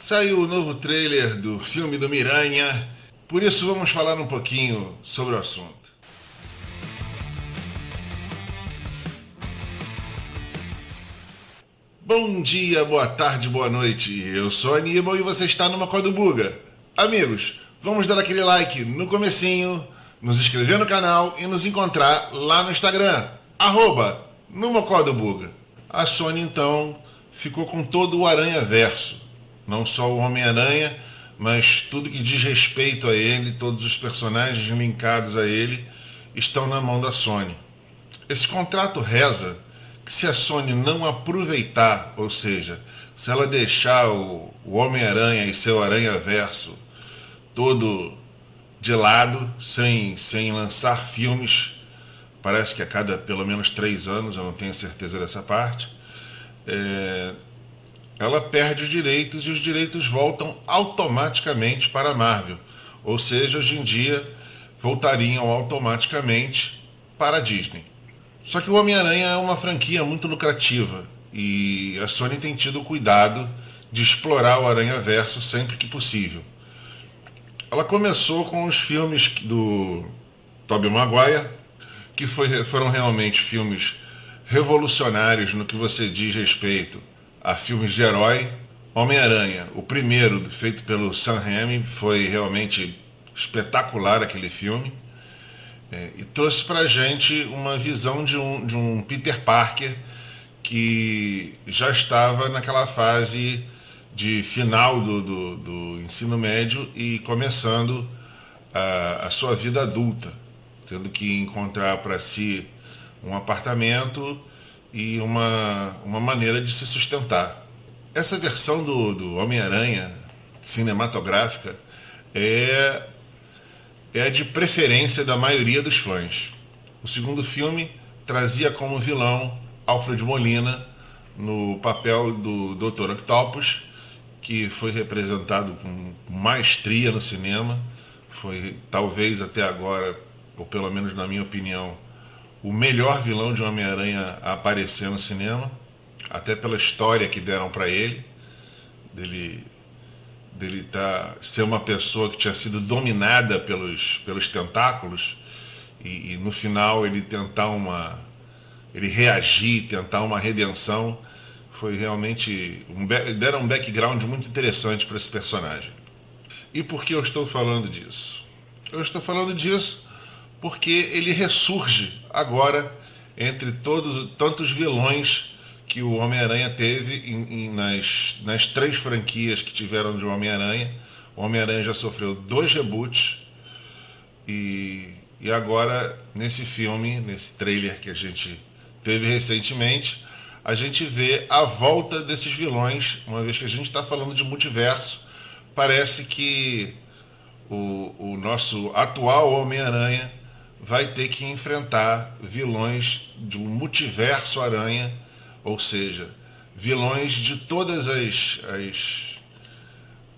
Saiu o novo trailer do filme do Miranha, por isso vamos falar um pouquinho sobre o assunto. Bom dia, boa tarde, boa noite. Eu sou Aníbal e você está no Mocó do Buga. Amigos, vamos dar aquele like no comecinho, nos inscrever no canal e nos encontrar lá no Instagram, no Mocó do Buga. A Sony então ficou com todo o Aranha-Verso. Não só o Homem-Aranha, mas tudo que diz respeito a ele, todos os personagens linkados a ele, estão na mão da Sony. Esse contrato reza que se a Sony não aproveitar, ou seja, se ela deixar o Homem-Aranha e seu Aranha-Verso todo de lado, sem lançar filmes, parece que a cada pelo menos 3 anos, eu não tenho certeza dessa parte, ela perde os direitos e os direitos voltam automaticamente para a Marvel. Ou seja, hoje em dia voltariam automaticamente para a Disney. Só que o Homem-Aranha é uma franquia muito lucrativa e a Sony tem tido o cuidado de explorar o Aranha-Verso sempre que possível. Ela começou com os filmes do Tobey Maguire, que foram realmente filmes revolucionários no que você diz respeito a filmes de herói. Homem-Aranha, o primeiro, feito pelo Sam Raimi, foi realmente espetacular aquele filme. E trouxe pra gente uma visão de um Peter Parker que já estava naquela fase de final do ensino médio e começando a sua vida adulta, tendo que encontrar para si um apartamento e uma maneira de se sustentar. Essa versão do Homem-Aranha cinematográfica é a de preferência da maioria dos fãs. O segundo filme trazia como vilão Alfred Molina no papel do Dr. Octopus, que foi representado com maestria no cinema. Foi talvez até agora, ou pelo menos na minha opinião, o melhor vilão de Homem-Aranha a aparecer no cinema, até pela história que deram para ele, dele ser uma pessoa que tinha sido dominada pelos tentáculos e no final ele reagir, tentar uma redenção. Foi realmente deram um background muito interessante para esse personagem. E por que eu estou falando disso? Eu estou falando disso porque ele ressurge agora entre tantos vilões que o Homem-Aranha teve nas 3 franquias que tiveram de Homem-Aranha. O Homem-Aranha já sofreu 2 reboots e agora nesse filme, nesse trailer que a gente teve recentemente, a gente vê a volta desses vilões. Uma vez que a gente está falando de multiverso, parece que o nosso atual Homem-Aranha vai ter que enfrentar vilões de um multiverso Aranha, ou seja, vilões de todas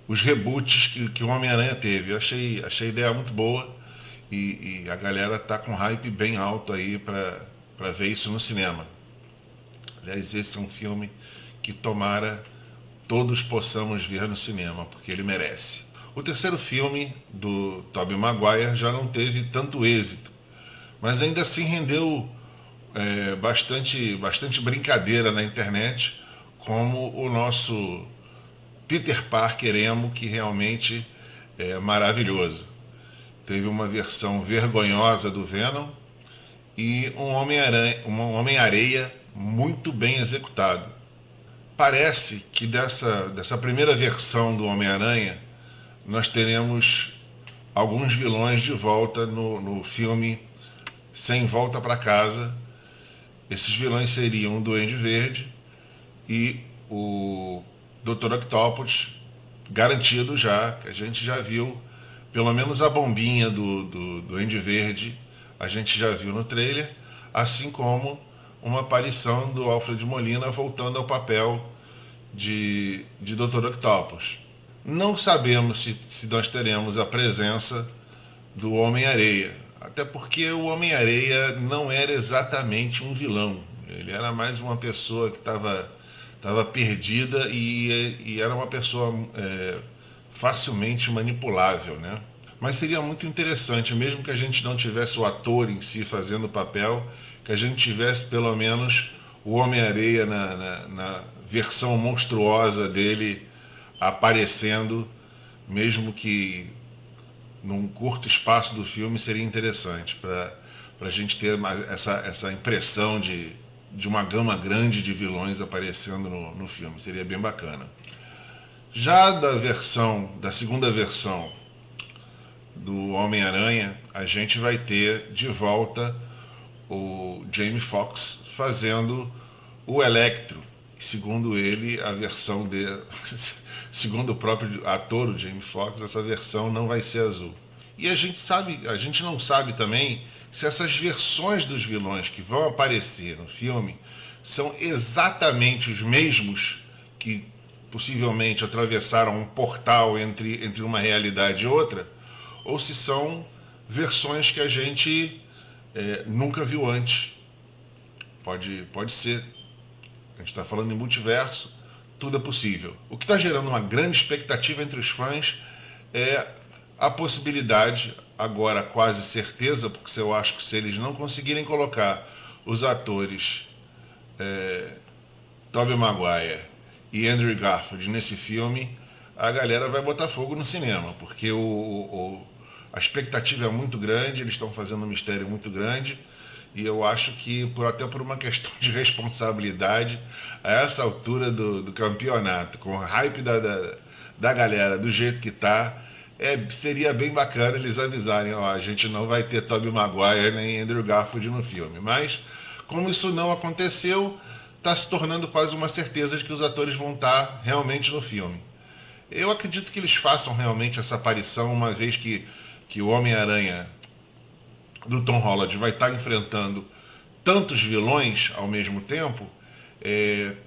os reboots que o Homem-Aranha teve. Eu achei a ideia muito boa e a galera tá com hype bem alto aí para ver isso no cinema. Aliás, esse é um filme que tomara todos possamos ver no cinema, porque ele merece. O terceiro filme do Tobey Maguire já não teve tanto êxito, mas ainda assim rendeu bastante brincadeira na internet, como o nosso Peter Parker emo, que realmente é maravilhoso. Teve uma versão vergonhosa do Venom e um Homem-Areia muito bem executado. Parece que dessa primeira versão do Homem-Aranha nós teremos alguns vilões de volta no filme Sem Volta para Casa. Esses vilões seriam o Duende Verde e o Dr. Octopus, garantido já, que a gente já viu, pelo menos a bombinha do Duende Verde, a gente já viu no trailer, assim como uma aparição do Alfred Molina voltando ao papel de Dr. Octopus. Não sabemos se nós teremos a presença do Homem-Areia, até porque o Homem-Areia não era exatamente um vilão. Ele era mais uma pessoa que estava estava perdida e era uma pessoa facilmente manipulável, né? Mas seria muito interessante, mesmo que a gente não tivesse o ator em si fazendo o papel, que a gente tivesse pelo menos o Homem-Areia na versão monstruosa dele aparecendo, mesmo que num curto espaço do filme, seria interessante para a gente ter essa impressão de uma gama grande de vilões aparecendo no filme. Seria bem bacana. Já da segunda versão do Homem-Aranha, a gente vai ter de volta o Jamie Foxx fazendo o Electro. Segundo ele, a versão dele, segundo o próprio ator, o Jamie Foxx, essa versão não vai ser azul. E a gente não sabe também se essas versões dos vilões que vão aparecer no filme são exatamente os mesmos que possivelmente atravessaram um portal entre uma realidade e outra, ou se são versões que a gente nunca viu antes. Pode ser. A gente está falando em multiverso, tudo é possível. O que está gerando uma grande expectativa entre os fãs é a possibilidade, agora quase certeza, porque eu acho que se eles não conseguirem colocar os atores Tobey Maguire e Andrew Garfield nesse filme, a galera vai botar fogo no cinema, porque a expectativa é muito grande, eles estão fazendo um mistério muito grande, e eu acho que, até por uma questão de responsabilidade, a essa altura do campeonato, com o hype da galera do jeito que está, seria bem bacana eles avisarem, a gente não vai ter Tobey Maguire nem Andrew Garfield no filme. Mas, como isso não aconteceu, está se tornando quase uma certeza de que os atores vão estar realmente no filme. Eu acredito que eles façam realmente essa aparição, uma vez que o Homem-Aranha do Tom Holland vai estar enfrentando tantos vilões ao mesmo tempo.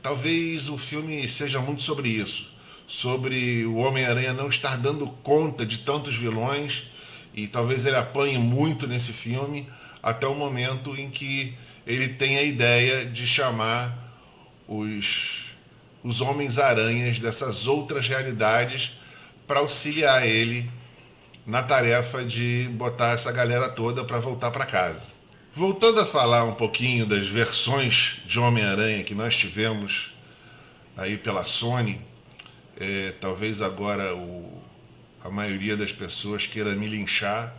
Talvez o filme seja muito sobre isso, sobre o Homem-Aranha não estar dando conta de tantos vilões, e talvez ele apanhe muito nesse filme, até o momento em que ele tem a ideia de chamar os Homens-Aranhas dessas outras realidades para auxiliar ele na tarefa de botar essa galera toda para voltar para casa. Voltando a falar um pouquinho das versões de Homem-Aranha que nós tivemos aí pela Sony, talvez agora a maioria das pessoas queira me linchar,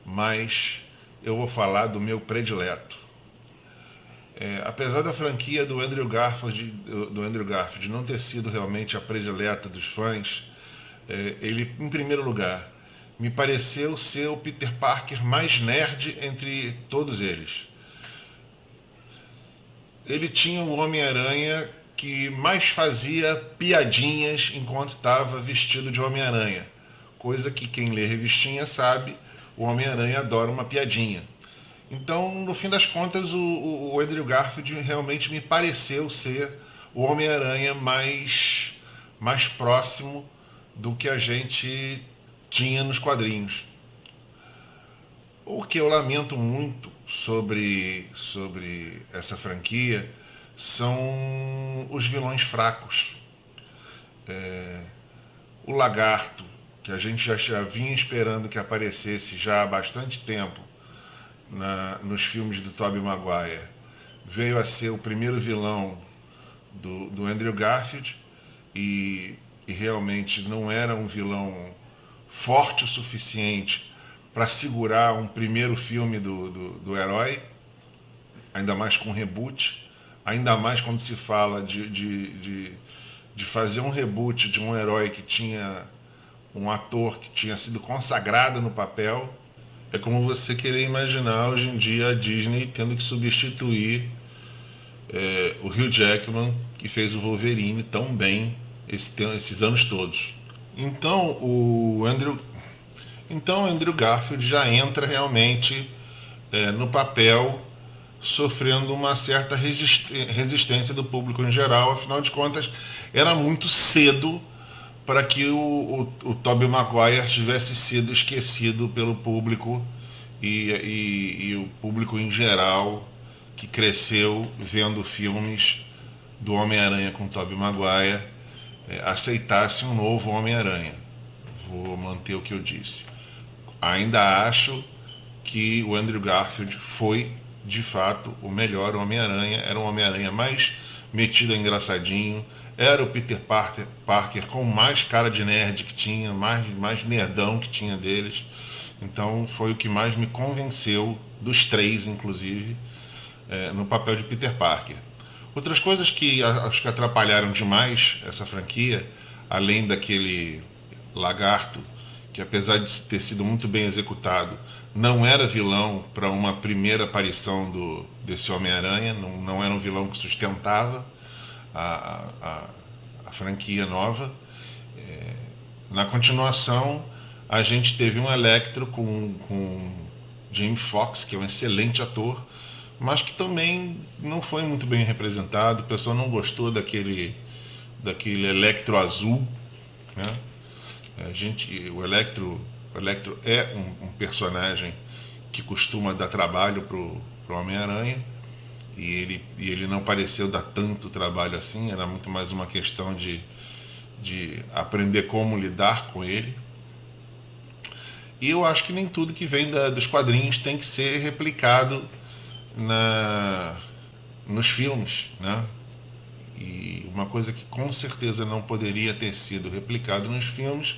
mas eu vou falar do meu predileto. Apesar da franquia do Andrew Garfield não ter sido realmente a predileta dos fãs, ele, em primeiro lugar, me pareceu ser o Peter Parker mais nerd entre todos eles. Ele tinha o Homem-Aranha que mais fazia piadinhas enquanto estava vestido de Homem-Aranha. Coisa que quem lê revistinha sabe, o Homem-Aranha adora uma piadinha. Então, no fim das contas, o Andrew Garfield realmente me pareceu ser o Homem-Aranha mais próximo do que a gente tinha nos quadrinhos. O que eu lamento muito sobre essa franquia são os vilões fracos. O Lagarto, que a gente já vinha esperando que aparecesse já há bastante tempo nos filmes do Tobey Maguire, veio a ser o primeiro vilão do Andrew Garfield e realmente não era um vilão forte o suficiente para segurar um primeiro filme do herói, ainda mais com reboot, ainda mais quando se fala de fazer um reboot de um herói que tinha um ator que tinha sido consagrado no papel. É como você querer imaginar hoje em dia a Disney tendo que substituir o Hugh Jackman, que fez o Wolverine tão bem esses anos todos. Então o Andrew Garfield já entra realmente no papel, sofrendo uma certa resistência do público em geral. Afinal de contas, era muito cedo para que o Tobey Maguire tivesse sido esquecido pelo público e o público em geral que cresceu vendo filmes do Homem-Aranha com Tobey Maguire aceitasse um novo Homem-Aranha. Vou manter o que eu disse. Ainda acho que o Andrew Garfield foi, de fato, o melhor Homem-Aranha. Era um Homem-Aranha mais metido engraçadinho. Era o Peter Parker com mais cara de nerd que tinha, mais nerdão que tinha deles. Então foi o que mais me convenceu, dos três inclusive, no papel de Peter Parker. Outras coisas que acho que atrapalharam demais essa franquia, além daquele lagarto, que apesar de ter sido muito bem executado, não era vilão para uma primeira aparição desse Homem-Aranha, não era um vilão que sustentava a franquia nova. Na continuação, a gente teve um Electro com Jamie Foxx, que é um excelente ator, mas que também não foi muito bem representado. O pessoal não gostou daquele Electro azul, né? O Electro é um personagem que costuma dar trabalho pro Homem-Aranha, e ele não pareceu dar tanto trabalho assim. Era muito mais uma questão de aprender como lidar com ele. E eu acho que nem tudo que vem dos quadrinhos tem que ser replicado nos filmes, né? E uma coisa que com certeza não poderia ter sido replicado nos filmes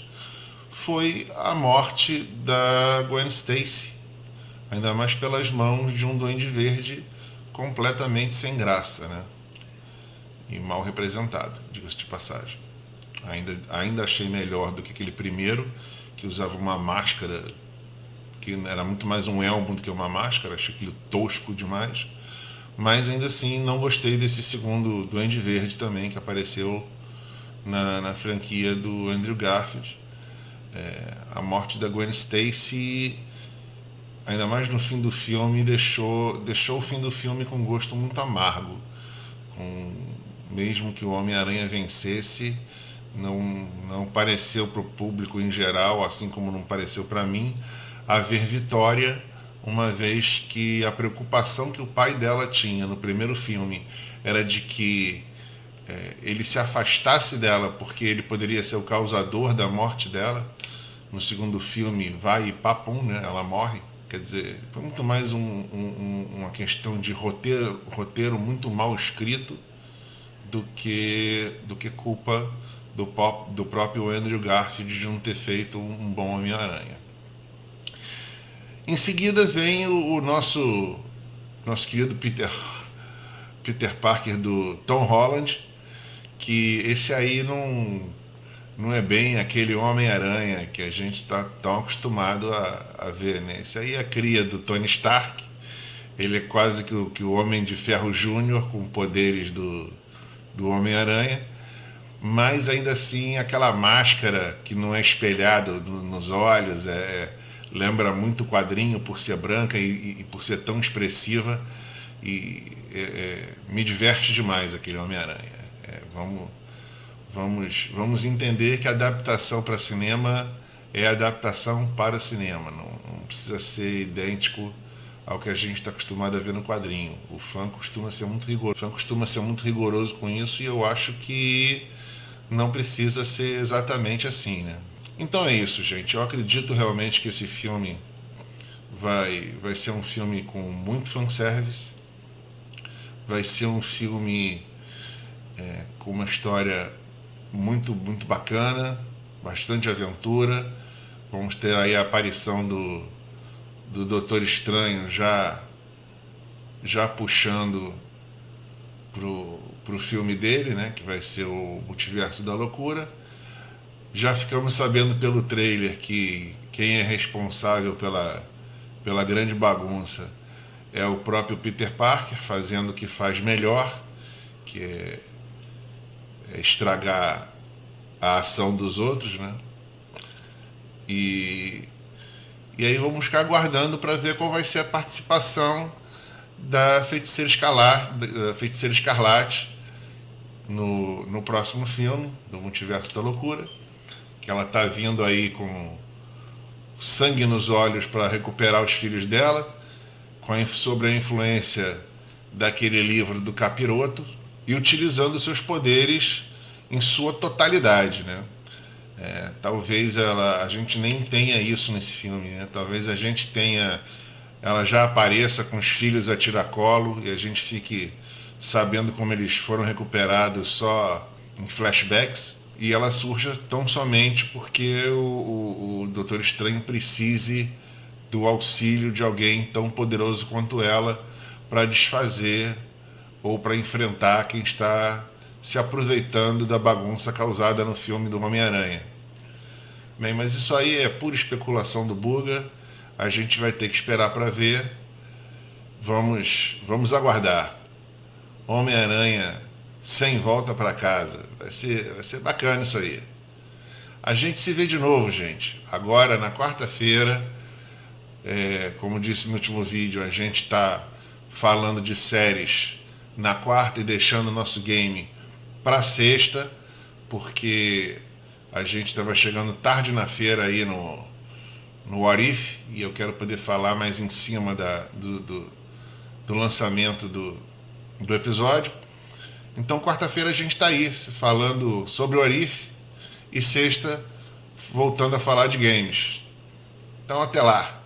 foi a morte da Gwen Stacy, ainda mais pelas mãos de um Duende Verde completamente sem graça, né? E mal representado, diga-se de passagem. Ainda achei melhor do que aquele primeiro, que usava uma máscara que era muito mais um elmo do que uma máscara. Achei aquilo tosco demais. Mas ainda assim não gostei desse segundo Duende Verde também, que apareceu na franquia do Andrew Garfield. A morte da Gwen Stacy, ainda mais no fim do filme, deixou o fim do filme com um gosto muito amargo. Mesmo que o Homem-Aranha vencesse, não pareceu para o público em geral, assim como não pareceu para mim, haver vitória, uma vez que a preocupação que o pai dela tinha no primeiro filme era de que ele se afastasse dela, porque ele poderia ser o causador da morte dela. No segundo filme, vai e papum, né? Ela morre. Quer dizer, foi muito mais uma questão de roteiro muito mal escrito do que culpa do próprio Andrew Garfield de não ter feito um bom Homem-Aranha. Em seguida vem o nosso querido Peter Parker do Tom Holland, que esse aí não é bem aquele Homem-Aranha que a gente está tão acostumado a ver, né? Esse aí é a cria do Tony Stark. Ele é quase que o Homem de Ferro Júnior com poderes do Homem-Aranha, mas ainda assim aquela máscara que não é espelhada nos olhos, lembra muito o quadrinho por ser branca e por ser tão expressiva, e me diverte demais aquele Homem-Aranha. Vamos entender que a adaptação para cinema é adaptação para cinema, não precisa ser idêntico ao que a gente está acostumado a ver no quadrinho. O fã costuma ser muito rigoroso com isso, e eu acho que não precisa ser exatamente assim, né? Então é isso, gente. Eu acredito realmente que esse filme vai ser um filme com muito fanservice, vai ser um filme com uma história muito, muito bacana, bastante aventura. Vamos ter aí a aparição do Doutor Estranho já puxando pro filme dele, né, que vai ser o Multiverso da Loucura. Já ficamos sabendo pelo trailer que quem é responsável pela grande bagunça é o próprio Peter Parker, fazendo o que faz melhor, que é estragar a ação dos outros, né? E aí vamos ficar aguardando para ver qual vai ser a participação da Feiticeira Escarlate no próximo filme do Multiverso da Loucura, que ela está vindo aí com sangue nos olhos para recuperar os filhos dela, sob a influência daquele livro do Capiroto, e utilizando seus poderes em sua totalidade, né? Talvez a gente nem tenha isso nesse filme, né? Talvez a gente tenha, ela já apareça com os filhos a tiracolo e a gente fique sabendo como eles foram recuperados só em flashbacks, e ela surja tão somente porque o Doutor Estranho precise do auxílio de alguém tão poderoso quanto ela para desfazer ou para enfrentar quem está se aproveitando da bagunça causada no filme do Homem-Aranha. Bem, mas isso aí é pura especulação do Buga, a gente vai ter que esperar para ver. Vamos aguardar. Homem-Aranha sem volta para casa. Vai ser bacana isso aí. A gente se vê de novo, gente. Agora, na quarta-feira, como disse no último vídeo, a gente está falando de séries na quarta e deixando o nosso game para sexta, porque a gente estava chegando tarde na feira aí no What If, e eu quero poder falar mais em cima do lançamento do episódio. Então quarta-feira a gente está aí falando sobre o What If, e sexta voltando a falar de games. Então até lá.